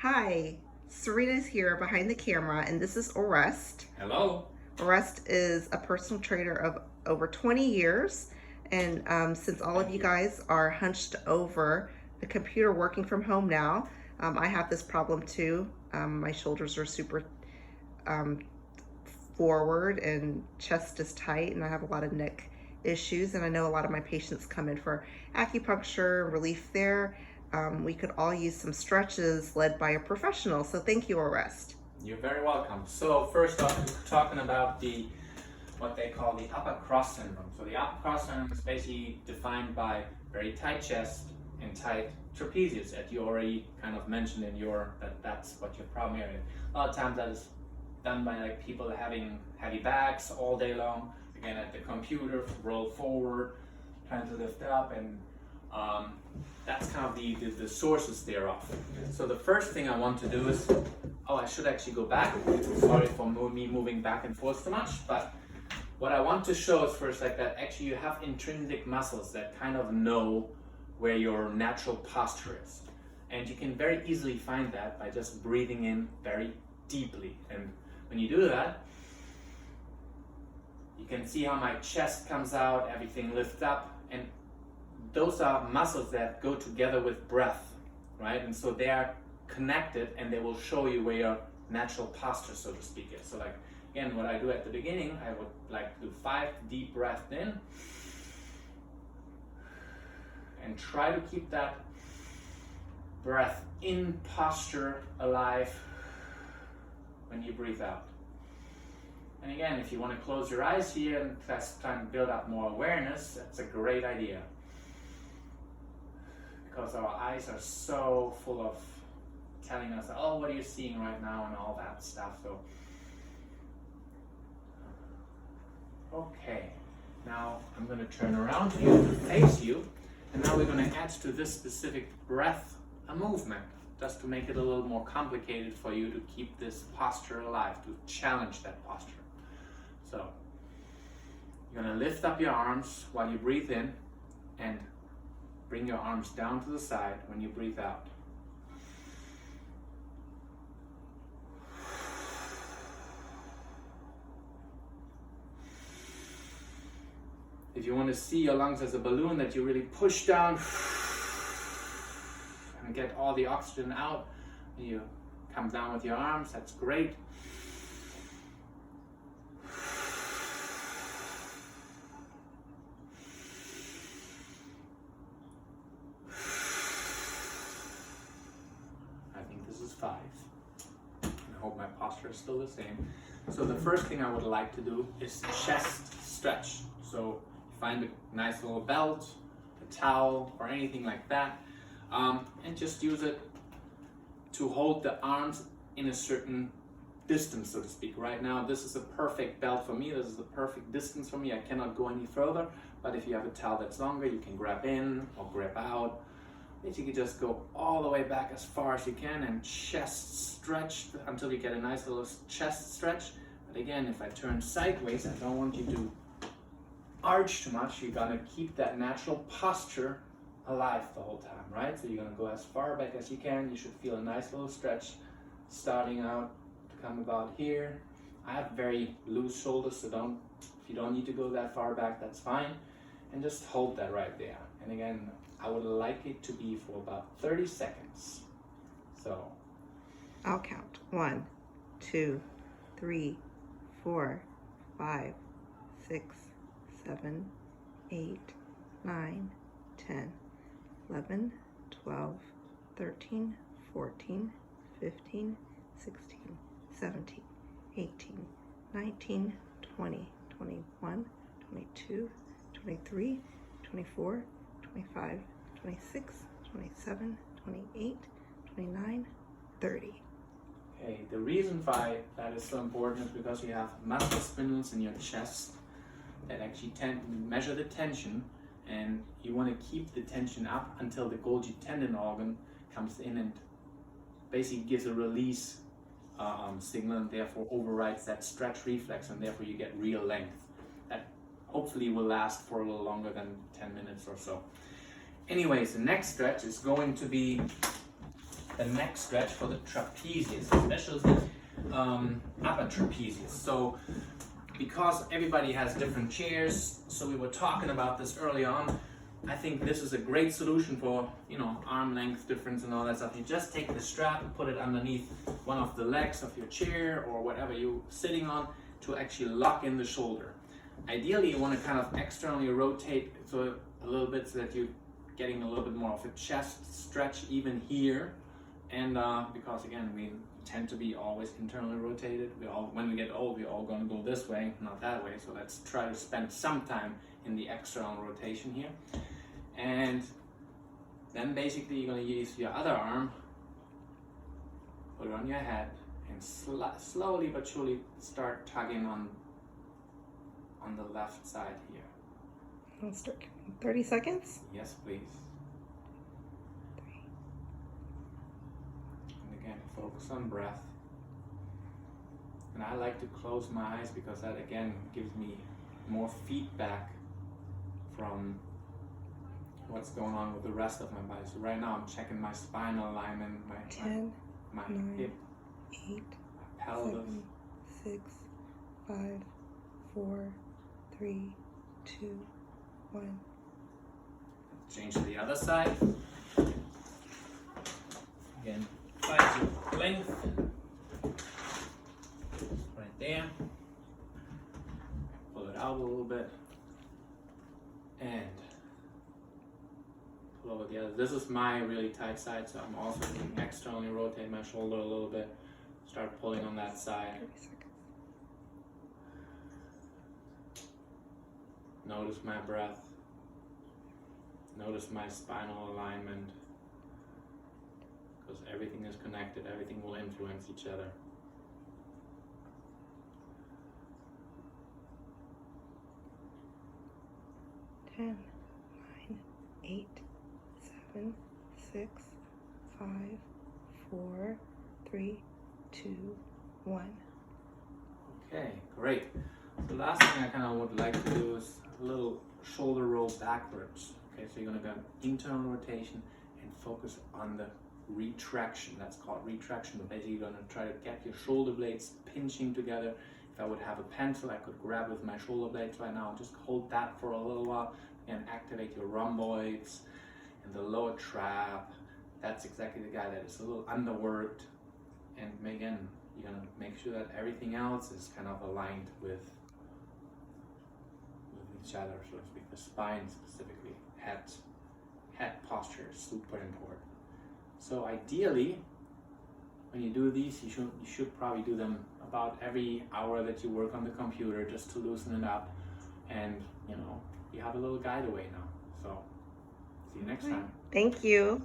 Hi, Serena's here behind the camera, and this is Orest. Hello. Orest is a personal trainer of over 20 years, and since all of Thank you you. guys are hunched over the computer working from home now, I have this problem too. My shoulders are super um, forward and chest is tight, and I have a lot of neck issues, and I know a lot of my patients come in for acupuncture and relief there. We could all use some stretches led by a professional, so thank you, Orest. You're very welcome. So first off, we're talking about what they call the upper cross syndrome. So the upper cross syndrome is basically defined by very tight chest and tight trapezius, as you already kind of mentioned in that's what your problem area. A lot of times that is done by like people having heavy backs all day long, again at the computer, roll forward, trying to lift up, and that's kind of the sources thereof. So the first thing I want to do is, I should actually go back. Sorry for me moving back and forth so much, but what I want to show is first like that actually you have intrinsic muscles that kind of know where your natural posture is. And you can very easily find that by just breathing in very deeply. And when you do that, you can see how my chest comes out, everything lifts up, and those are muscles that go together with breath, right? And so they are connected, and they will show you where your natural posture, so to speak, is. So like, again, what I do at the beginning, I would like to do 5 deep breaths in, and try to keep that breath in posture alive when you breathe out. And again, if you want to close your eyes here and just try and build up more awareness, that's a great idea. Because our eyes are so full of telling us, oh, what are you seeing right now, and all that stuff. So, okay, now I'm going to turn around to you to face you, and now we're going to add to this specific breath a movement, just to make it a little more complicated for you to keep this posture alive, to challenge that posture. So, you're going to lift up your arms while you breathe in, and bring your arms down to the side when you breathe out. If you want to see your lungs as a balloon that you really push down and get all the oxygen out, you come down with your arms, that's great. I think this is 5. And I hope my posture is still the same. So the first thing I would like to do is chest stretch. So find a nice little belt, a towel, or anything like that, and just use it to hold the arms in a certain distance, so to speak. Right now, this is a perfect belt for me. This is the perfect distance for me. I cannot go any further, but if you have a towel that's longer, you can grab in or grab out. Basically, just go all the way back as far as you can and chest stretch until you get a nice little chest stretch. But again, if I turn sideways, I don't want you to arch too much. You're gonna keep that natural posture alive the whole time, right? So you're gonna go as far back as you can. You should feel a nice little stretch starting out to come about here. I have very loose shoulders, so if you don't need to go that far back, that's fine. And just hold that right there. And again, I would like it to be for about 30 seconds. So I'll count. 1, 2, 3, 4, 5, 6, 7, 8, 9, 10, 11, 12, 13, 14, 15, 16, 17, 18, 19, 20, 21, 22, 23, 24, 25, 26, 27, 28, 29, 30. okay, the reason why that is so important is because you have muscle spindles in your chest that actually measure the tension, and you want to keep the tension up until the Golgi tendon organ comes in and basically gives a release signal, and therefore overrides that stretch reflex, and therefore you get real length. That hopefully will last for a little longer than 10 minutes or so. Anyways, the next stretch is going to be the neck stretch for the trapezius, especially upper trapezius. So because everybody has different chairs, so we were talking about this early on, I think this is a great solution for, you know, arm length difference and all that stuff. You just take the strap, put it underneath one of the legs of your chair or whatever you're sitting on to actually lock in the shoulder. Ideally, you want to kind of externally rotate so a little bit so that you're getting a little bit more of a chest stretch even here. And because again, we tend to be always internally rotated. When we get old, we're all going to go this way, not that way. So let's try to spend some time in the external rotation here. And then basically you're going to use your other arm, put it on your head, and slowly but surely start tugging on the left side here. I'll start counting. 30 seconds? Yes, please. And again, focus on breath. And I like to close my eyes because that again gives me more feedback from what's going on with the rest of my body. So right now I'm checking my spinal alignment, my 10, my 9, hip, 8, my pelvis. 7, 6, 5, 4, 3, 2, 1. Change to the other side. Again, find your length. Right there. Pull it out a little bit. And pull over the other. This is my really tight side, so I'm also going to externally rotate my shoulder a little bit. Start pulling on that side. 30 seconds. Notice my breath. Notice my spinal alignment. Because everything is connected, everything will influence each other. Ten, 9, 8, 7, 6, 5, 4, 3, 2, 1. Okay, great. So the last thing I kind of would like to do is a little shoulder roll backwards. Okay, so you're going to go internal rotation and focus on the retraction. That's called retraction. But basically you're going to try to get your shoulder blades pinching together. If I would have a pencil, I could grab with my shoulder blades right now. Just hold that for a little while and activate your rhomboids and the lower trap. That's exactly the guy that is a little underworked. And again, you're going to make sure that everything else is kind of aligned with each other, so to speak. The spine specifically, head posture is super important. So ideally, when you do these, you should probably do them about every hour that you work on the computer, just to loosen it up. And you know, you have a little guide away now. So see you next time. Thank you.